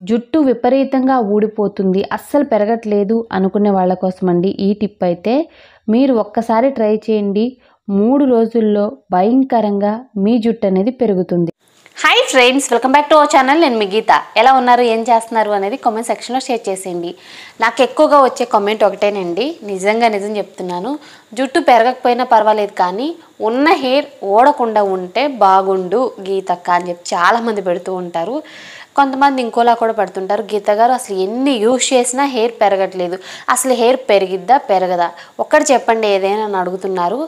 జుట్టు విపరీతంగా ఊడిపోతుంది, అస్సలు పెరగట్లేదు అనుకునే వాళ్ళ కోసం అండి ఈ టిప్ అయితే. మీరు ఒక్కసారి ట్రై చేయండి, 3 రోజుల్లో భయంకరంగా మీ జుట్టు అనేది పెరుగుతుంది. Hi friends, welcome back to our channel. నేను మీ గీత. ఎలా ఉన్నారు, ఏం చేస్తున్నారు అనేది కామెంట్ సెక్షన్లో షేర్ చేసేయండి. నాకు ఎక్కువగా వచ్చే కామెంట్ ఒకటేనండి, నిజం చెప్తున్నాను. జుట్టు పెరగకపోయినా పర్వాలేదు కానీ ఉన్న హెయిర్ ఓడకుండా ఉంటే బాగుండు గీతక్క అని చెప్పి చాలామంది పెడుతూ ఉంటారు. కొంతమంది ఇంకోలా కూడా పెడుతుంటారు, గీత గారు అసలు ఎన్ని యూజ్ చేసినా హెయిర్ పెరగట్లేదు, అసలు హెయిర్ పెరిగిద్దా పెరగదా ఒక్కటి చెప్పండి ఏదైనా అని అడుగుతున్నారు.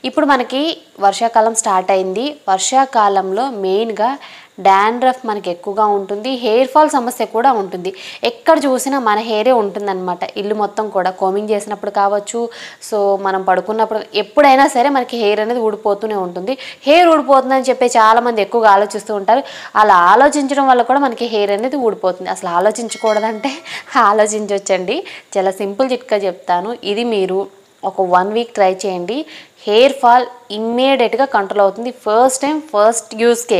ఇప్పుడు మనకి వర్షాకాలం స్టార్ట్ అయింది. వర్షాకాలంలో మెయిన్గా డాండ్రఫ్ మనకి ఎక్కువగా ఉంటుంది, హెయిర్ ఫాల్ సమస్య కూడా ఉంటుంది. ఎక్కడ చూసినా మన హెయిరే ఉంటుందన్నమాట. ఇల్లు మొత్తం కూడా కోమింగ్ చేసినప్పుడు కావచ్చు, సో మనం పడుకున్నప్పుడు ఎప్పుడైనా సరే మనకి హెయిర్ అనేది ఊడిపోతూనే ఉంటుంది. హెయిర్ ఊడిపోతుందని చెప్పి చాలామంది ఎక్కువగా ఆలోచిస్తూ ఉంటారు. అలా ఆలోచించడం వల్ల కూడా మనకి హెయిర్ అనేది ఊడిపోతుంది. అసలు ఆలోచించకూడదంటే ఆలోచించవచ్చండి. చాలా సింపుల్ చిట్కా చెప్తాను, ఇది మీరు ఒక 1 వీక్ ట్రై చేయండి. హెయిర్ ఫాల్ ఇమ్మీడియట్గా కంట్రోల్ అవుతుంది. ఫస్ట్ టైం ఫస్ట్ యూస్కే,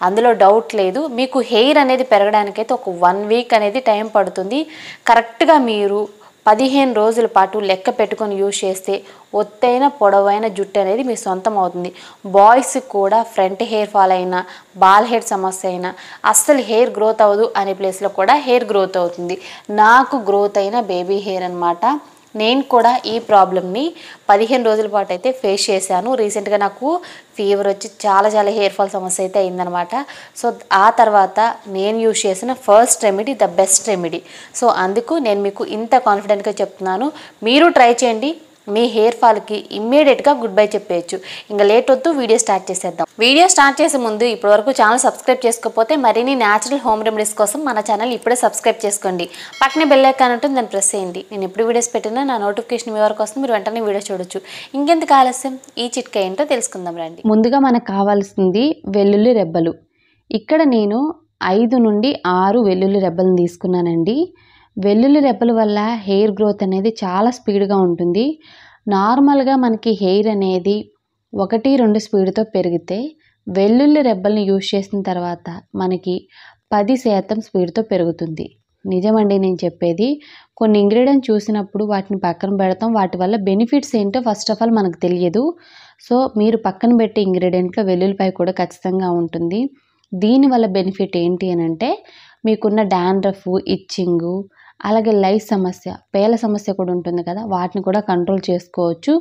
అందులో డౌట్ లేదు. మీకు హెయిర్ అనేది పెరగడానికైతే ఒక 1 వీక్ అనేది టైం పడుతుంది. కరెక్ట్గా మీరు 15 రోజుల పాటు లెక్క పెట్టుకొని యూజ్ చేస్తే ఒత్తైన పొడవైన జుట్టు అనేది మీ సొంతం అవుతుంది. బాయ్స్కి కూడా ఫ్రంట్ హెయిర్ ఫాల్ అయినా, బాల్ హెడ్ సమస్య అయినా, అస్సలు హెయిర్ గ్రోత్ అవ్వదు అనే ప్లేస్లో కూడా హెయిర్ గ్రోత్ అవుతుంది. నాకు గ్రోత్ అయిన బేబీ హెయిర్ అనమాట. నేను కూడా ఈ ప్రాబ్లమ్ని 15 రోజుల పాటు అయితే ఫేస్ చేశాను. రీసెంట్గా నాకు ఫీవర్ వచ్చి చాలా హెయిర్ ఫాల్ సమస్య అయితే అయిందనమాట. సో ఆ తర్వాత నేను యూజ్ చేసిన first remedy the best remedy. So అందుకు నేను మీకు ఇంత కాన్ఫిడెంట్గా చెప్తున్నాను. మీరు ట్రై చేయండి, మీ హెయిర్ ఫాల్కి ఇమ్మీడియట్గా గుడ్ బై చెప్పేయచ్చు. ఇంకా లేట్ వద్దు, వీడియో స్టార్ట్ చేసేద్దాం. వీడియో స్టార్ట్ చేసే ముందు ఇప్పటివరకు ఛానల్ సబ్స్క్రైబ్ చేసుకోకపోతే మరిన్ని న్యాచురల్ హోమ్ రెమెడీస్ కోసం మన ఛానల్ ఇప్పుడే సబ్స్క్రైబ్ చేసుకోండి. పక్కనే బెల్ ఐకాన్ ఉంటుంది, దాన్ని ప్రెస్ చేయండి. నేను ఎప్పుడు వీడియోస్ పెట్టినా నా నోటిఫికేషన్ మీ వరకు వస్తుంది, మీరు వెంటనే వీడియో చూడొచ్చు. ఇంకెందుకు ఆలస్యం, ఈ చిట్కా ఏంటో తెలుసుకుందాం రండి. ముందుగా మనకు కావాల్సింది వెల్లుల్లి రెబ్బలు. ఇక్కడ నేను 5 నుండి 6 వెల్లుల్లి రెబ్బలను తీసుకున్నానండి. వెల్లుల్లి రెబ్బల వల్ల హెయిర్ గ్రోత్ అనేది చాలా స్పీడ్గా ఉంటుంది. నార్మల్గా మనకి హెయిర్ అనేది 1-2 స్పీడ్తో పెరిగితే వెల్లుల్లి రెబ్బల్ని యూజ్ చేసిన తర్వాత మనకి 10% స్పీడ్తో పెరుగుతుంది. నిజమండి నేను చెప్పేది. కొన్ని ఇంగ్రీడియంట్స్ చూసినప్పుడు వాటిని పక్కన పెడతాం, వాటి వల్ల బెనిఫిట్స్ ఏంటో ఫస్ట్ ఆఫ్ ఆల్ మనకు తెలియదు. సో మీరు పక్కన పెట్టే ఇంగ్రీడియంట్లో వెల్లుల్లిపాయ కూడా ఖచ్చితంగా ఉంటుంది. దీనివల్ల బెనిఫిట్ ఏంటి అని అంటే, మీకున్న డాండ్రఫ్, ఇచ్చింగు, అలాగే లైస్ సమస్య, పేల సమస్య కూడా ఉంటుంది కదా, వాటిని కూడా కంట్రోల్ చేసుకోవచ్చు.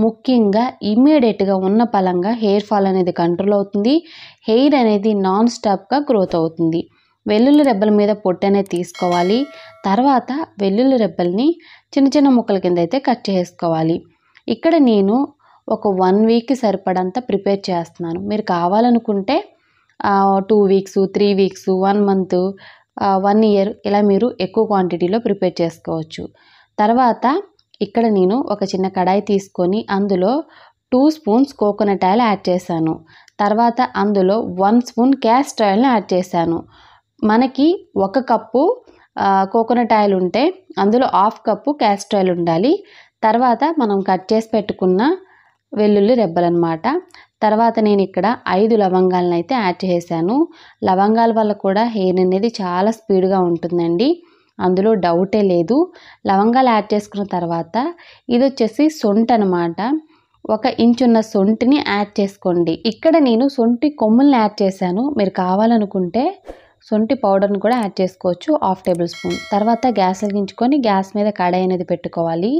ముఖ్యంగా ఇమ్మీడియట్గా ఉన్న పలంగా హెయిర్ ఫాల్ అనేది కంట్రోల్ అవుతుంది. హెయిర్ అనేది నాన్ స్టాప్గా గ్రోత్ అవుతుంది. వెల్లుల్లి రెబ్బల మీద పొట్టు అనేది తీసుకోవాలి. తర్వాత వెల్లుల్లి రెబ్బల్ని చిన్న ముక్కల కింద అయితే కట్ చేసుకోవాలి. ఇక్కడ నేను ఒక 1 వీక్కి సరిపడంత ప్రిపేర్ చేస్తున్నాను. మీరు కావాలనుకుంటే 2 వీక్స్, 3 వీక్స్, 1 మంత్, 1 ఇయర్ ఇలా మీరు ఎక్కువ క్వాంటిటీలో ప్రిపేర్ చేసుకోవచ్చు. తర్వాత ఇక్కడ నేను ఒక చిన్న కడాయి తీసుకొని అందులో 2 స్పూన్స్ కోకోనట్ ఆయిల్ యాడ్ చేశాను. తర్వాత అందులో 1 స్పూన్ క్యాస్టర్ ఆయిల్ని యాడ్ చేశాను. మనకి 1 కప్పు కోకోనట్ ఆయిల్ ఉంటే అందులో 1/2 కప్పు క్యాస్టర్ ఆయిల్ ఉండాలి. తర్వాత మనం కట్ చేసి పెట్టుకున్న వెల్లుల్లి రెబ్బలన్నమాట. తర్వాత నేను ఇక్కడ 5 లవంగాలను అయితే యాడ్ చేశాను. లవంగాల వల్ల కూడా హెయిర్ అనేది చాలా స్పీడ్గా ఉంటుందండి, అందులో డౌటే లేదు. లవంగాలు యాడ్ చేసుకున్న తర్వాత ఇది వచ్చేసి సొంటి అనమాట. 1 ఇంచున్న సొంటిని యాడ్ చేసుకోండి. ఇక్కడ నేను సొంటి కొమ్ముల్ని యాడ్ చేశాను. మీరు కావాలనుకుంటే సొంటి పౌడర్ని కూడా యాడ్ చేసుకోవచ్చు, 1/2 టేబుల్ స్పూన్. తర్వాత గ్యాస్ వెలిగించుకొని గ్యాస్ మీద కడాయి అనేది పెట్టుకోవాలి.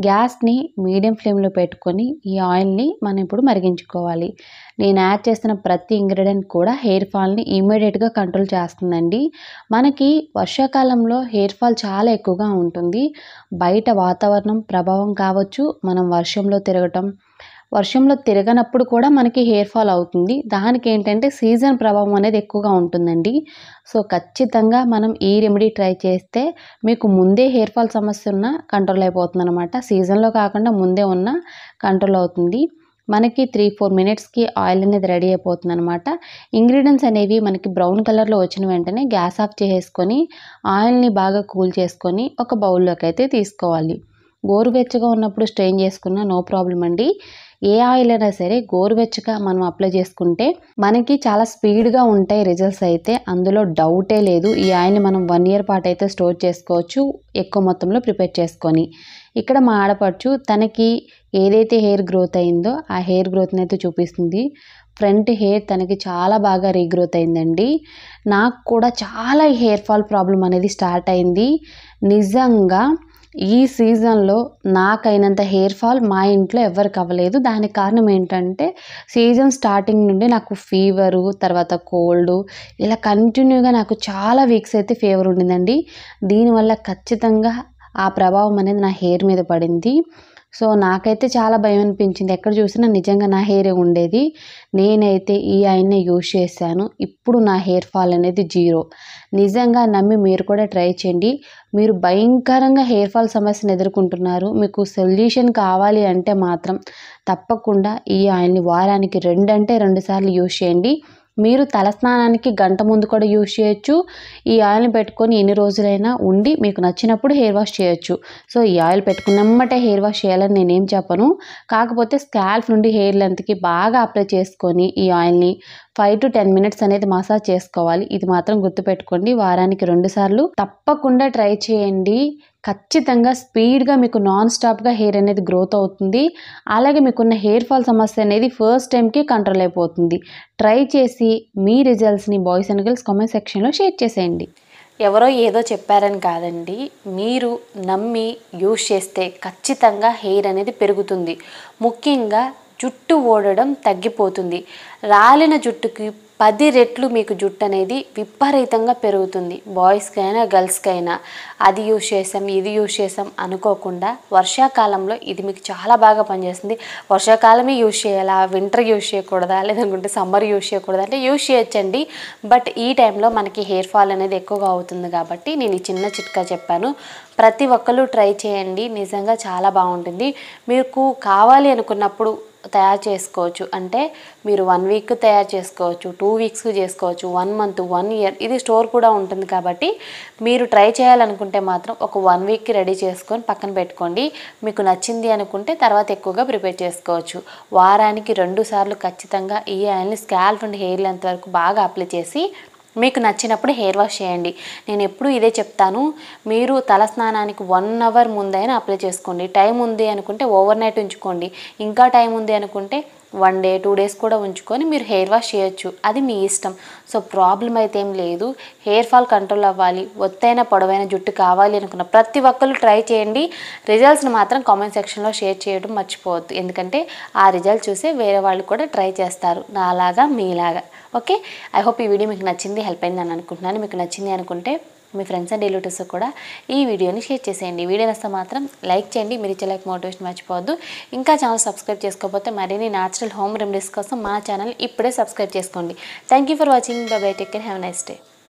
గ్యాస్ని మీడియం ఫ్లేమ్లో పెట్టుకొని ఈ ఆయిల్ని మనం ఇప్పుడు మరిగించుకోవాలి. నేను యాడ్ చేస్తున్న ప్రతి ఇంగ్రీడియంట్ కూడా హెయిర్ ఫాల్ని ఇమ్మీడియట్గా కంట్రోల్ చేస్తుందండి. మనకి వర్షాకాలంలో హెయిర్ ఫాల్ చాలా ఎక్కువగా ఉంటుంది. బయట వాతావరణం ప్రభావం కావచ్చు, మనం వర్షంలో తిరగనప్పుడు కూడా మనకి హెయిర్ ఫాల్ అవుతుంది. దానికి ఏంటంటే సీజన్ ప్రభావం అనేది ఎక్కువగా ఉంటుందండి. సో ఖచ్చితంగా మనం ఈ రెమెడీ ట్రై చేస్తే మీకు ముందే హెయిర్ ఫాల్ సమస్య ఉన్న కంట్రోల్ అయిపోతుంది అనమాట. సీజన్లో కాకుండా ముందే ఉన్న కంట్రోల్ అవుతుంది. మనకి 3-4 మినిట్స్కి ఆయిల్ అనేది రెడీ అయిపోతుంది అనమాట. ఇంగ్రీడియంట్స్ అనేవి మనకి బ్రౌన్ కలర్లో వచ్చిన వెంటనే గ్యాస్ ఆఫ్ చేసుకొని ఆయిల్ని బాగా కూల్ చేసుకొని ఒక బౌల్లోకి అయితే తీసుకోవాలి. గోరువెచ్చగా ఉన్నప్పుడు స్ట్రెయిన్ చేసుకున్న నో ప్రాబ్లం అండి. ఏ ఆయిల్ అయినా సరే గోరువెచ్చగా మనం అప్లై చేసుకుంటే మనకి చాలా స్పీడ్గా ఉంటాయి రిజల్ట్స్ అయితే, అందులో డౌటే లేదు. ఈ ఆయిల్ని మనం 1 ఇయర్ పాటు అయితే స్టోర్ చేసుకోవచ్చు ఎక్కువ మొత్తంలో ప్రిపేర్ చేసుకొని. ఇక్కడ మా ఆడపడుచు తనకి ఏదైతే హెయిర్ గ్రోత్ అయిందో ఆ హెయిర్ గ్రోత్ని అయితే చూపిస్తుంది. ఫ్రంట్ హెయిర్ తనకి చాలా బాగా రీగ్రోత్ అయిందండి. నాకు కూడా చాలా హెయిర్ ఫాల్ ప్రాబ్లం అనేది స్టార్ట్ అయింది. నిజంగా ఈ సీజన్లో నాకైనంత హెయిర్ ఫాల్ మా ఇంట్లో ఎవరికి అవ్వలేదు. దానికి కారణం ఏంటంటే సీజన్ స్టార్టింగ్ నుండి నాకు ఫీవరు, తర్వాత కోల్డ్, ఇలా కంటిన్యూగా నాకు చాలా వీక్స్ అయితే ఫీవర్ ఉండిందండి. దీనివల్ల ఖచ్చితంగా ఆ ప్రభావం అనేది నా హెయిర్ మీద పడింది. సో నాకైతే చాలా భయం అనిపించింది. ఎక్కడ చూసినా నిజంగా నా హెయిరే ఉండేది. నేనైతే ఈ ఆయిల్ని యూజ్ చేశాను. ఇప్పుడు నా హెయిర్ ఫాల్ అనేది 0. నిజంగా నమ్మి మీరు కూడా ట్రై చేయండి. మీరు భయంకరంగా హెయిర్ ఫాల్ సమస్యను ఎదుర్కొంటున్నారు, మీకు సొల్యూషన్ కావాలి అంటే మాత్రం తప్పకుండా ఈ ఆయిల్ని వారానికి 2 అంటే 2 సార్లు యూజ్ చేయండి. మీరు తలస్నానానికి గంట ముందు కూడా యూజ్ చేయొచ్చు. ఈ ఆయిల్ని పెట్టుకొని ఎన్ని రోజులైనా ఉండి మీకు నచ్చినప్పుడు హెయిర్ వాష్ చేయొచ్చు. సో ఈ ఆయిల్ పెట్టుకున్నమ్మటే హెయిర్ వాష్ చేయాలని నేనేం చెప్పను. కాకపోతే స్కాల్ప్ నుండి హెయిర్ లెంత్కి బాగా అప్లై చేసుకొని ఈ ఆయిల్ని 5 to 10 మినిట్స్ అనేది మసాజ్ చేసుకోవాలి. ఇది మాత్రం గుర్తుపెట్టుకోండి. వారానికి 2 సార్లు తప్పకుండా ట్రై చేయండి. ఖచ్చితంగా స్పీడ్గా మీకు నాన్ స్టాప్గా హెయిర్ అనేది గ్రోత్ అవుతుంది. అలాగే మీకున్న హెయిర్ ఫాల్ సమస్య అనేది ఫస్ట్ టైంకి కంట్రోల్ అయిపోతుంది. ట్రై చేసి మీ రిజల్ట్స్ని బాయ్స్ అండ్ గర్ల్స్ కామెంట్ సెక్షన్లో షేర్ చేసేయండి. ఎవరో ఏదో చెప్పారని కాదండి, మీరు నమ్మి యూజ్ చేస్తే ఖచ్చితంగా హెయిర్ అనేది పెరుగుతుంది. ముఖ్యంగా జుట్టు ఊడడం తగ్గిపోతుంది. రాలిన జుట్టుకి 10 రెట్లు మీకు జుట్టు అనేది విపరీతంగా పెరుగుతుంది. బాయ్స్కైనా గర్ల్స్కైనా అది యూజ్ చేసాం ఇది యూజ్ చేసాం అనుకోకుండా వర్షాకాలంలో ఇది మీకు చాలా బాగా పనిచేస్తుంది. వర్షాకాలమే యూజ్ చేయాలా, వింటర్ యూజ్ చేయకూడదా, లేదనుకుంటే సమ్మర్ యూజ్ చేయకూడదా అంటే యూజ్ చేయొచ్చండి. బట్ ఈ టైంలో మనకి హెయిర్ ఫాల్ అనేది ఎక్కువగా అవుతుంది కాబట్టి నేను ఈ చిన్న చిట్కా చెప్పాను. ప్రతి ఒక్కరు ట్రై చేయండి. నిజంగా చాలా బాగుంటుంది. మీకు కావాలి అనుకున్నప్పుడు తయారు చేసుకోవచ్చు. అంటే మీరు 1 వీక్ తయారు చేసుకోవచ్చు, 2 వీక్స్ చేసుకోవచ్చు, 1 మంత్, 1 ఇయర్, ఇది స్టోర్ కూడా ఉంటుంది కాబట్టి మీరు ట్రై చేయాలనుకుంటే మాత్రం ఒక 1 వీక్కి రెడీ చేసుకొని పక్కన పెట్టుకోండి. మీకు నచ్చింది అనుకుంటే తర్వాత ఎక్కువగా ప్రిపేర్ చేసుకోవచ్చు. వారానికి 2 సార్లు ఖచ్చితంగా ఈ ఆయిల్ని స్కాల్ప్ నుండి హెయిర్ లెంత్ వరకు బాగా అప్లై చేసి మీకు నచ్చినప్పుడు హెయిర్ వాష్ చేయండి. నేను ఎప్పుడూ ఇదే చెప్తాను, మీరు తలస్నానానికి 1 అవర్ ముందైనా అప్లై చేసుకోండి. టైం ఉంది అనుకుంటే ఓవర్ నైట్ ఉంచుకోండి. ఇంకా టైం ఉంది అనుకుంటే 1 డే 2 డేస్ కూడా ఉంచుకొని మీరు హెయిర్ వాష్ చేయొచ్చు. అది మీ ఇష్టం. సో ప్రాబ్లం అయితే ఏం లేదు. హెయిర్ ఫాల్ కంట్రోల్ అవ్వాలి, ఒత్తైన పొడవైన జుట్టు కావాలి అనుకున్న ప్రతి ఒక్కరు ట్రై చేయండి. రిజల్ట్స్ని మాత్రం కామెంట్ సెక్షన్లో షేర్ చేయడం మర్చిపోవద్దు. ఎందుకంటే ఆ రిజల్ట్ చూసే వేరే వాళ్ళు కూడా ట్రై చేస్తారు, నాలాగా మీలాగా. ఓకే, ఐ హోప్ ఈ వీడియో మీకు నచ్చింది, హెల్ప్ అయింది అని అనుకుంటున్నాను. మీకు నచ్చింది అనుకుంటే మీ ఫ్రెండ్స్ అండ్ రిలేటివ్స్ కూడా ఈ వీడియోని షేర్ చేసేయండి. వీడియో నచ్చితే మాత్రం లైక్ చేయండి. మీరు ఇచ్చే లైక్ మోటివేషన్ మర్చిపోవద్దు. ఇంకా ఛానల్ సబ్స్క్రైబ్ చేసుకోకపోతే మరిన్ని న్యాచురల్ హోమ్ రెమెడీస్ కోసం మా ఛానల్ ఇప్పుడే సబ్స్క్రైబ్ చేసుకోండి. Thank you for watching. By by, take care, have a nice day.